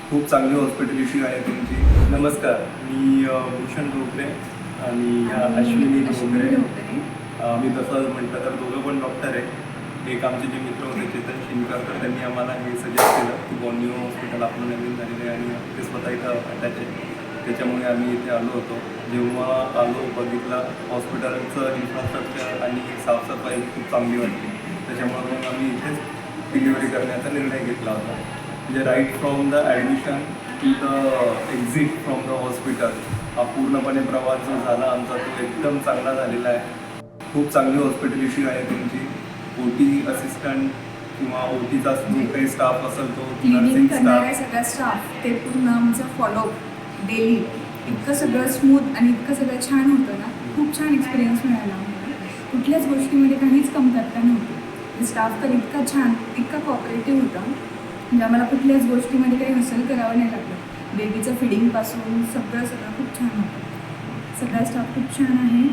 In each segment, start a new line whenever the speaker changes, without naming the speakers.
खूप चांगली हॉस्पिटॅलिटी आहे तुमची. नमस्कार, मी भूषण ढोकरे आणि अश्विनी ढोकरे. मी तसं म्हटलं तर दोघं पण डॉक्टर आहे. एक आमचे जे मित्र होते चेतन शिंदकर, त्यांनी आम्हाला हे सजेस्ट केलं की बॉन्यू हॉस्पिटल आपलं नवीन झालेलं आहे आणि ते स्वतः इथं अटॅच आहे. त्याच्यामुळे आम्ही इथे आलो होतो. जेव्हा आलो बघितलं हॉस्पिटलचं इन्फ्रास्ट्रक्चर आणि साफसफाई खूप चांगली वाटली. त्याच्यामुळे मग आम्ही इथेच डिलिव्हरी करण्याचा निर्णय घेतला होता. म्हणजे right from the admission to the exit from the hospital हा पूर्णपणे प्रवास जो झाला आमचा तो एकदम चांगला झालेला आहे. खूप चांगली हॉस्पिटॅलिटी आहे तुमची. OT असिस्टंट किंवा OTचा जो काही स्टाफ असेल तो
क्लिनिंग करणारा सगळा स्टाफ ते पूर्ण आमचं फॉलोअप डेली इतकं सगळं स्मूथ आणि इतकं सगळं छान होतं ना. खूप छान एक्सपिरियन्स मिळाला आम्हाला. कुठल्याच गोष्टीमध्ये काहीच कमतरता नव्हती. स्टाफ तर इतका छान, इतका कॉपरेटिव्ह होता म्हणजे आम्हाला कुठल्याच गोष्टीमध्ये काही हसल करावं नाही लागलं. बेबीचं फिडिंगपासून सगळं खूप छान होतं. सगळा स्टाफ खूप छान आहे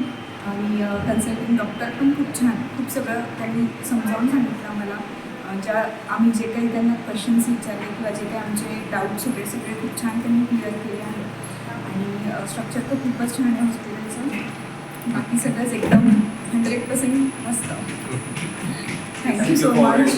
आणि कन्सल्टिंग डॉक्टर पण खूप छान. खूप सगळं त्यांनी समजावून सांगितलं आम्हाला. आम्ही जे काही त्यांना क्वेश्चन्स विचारले किंवा जे काही आमचे डाऊट्स होते सगळे खूप छान त्यांनी क्लिअर केले आहे. आणि स्ट्रक्चर तर खूपच छान आहे हॉस्पिटलचं. बाकी सगळंच एकदम 100% मस्त. Thank you so much.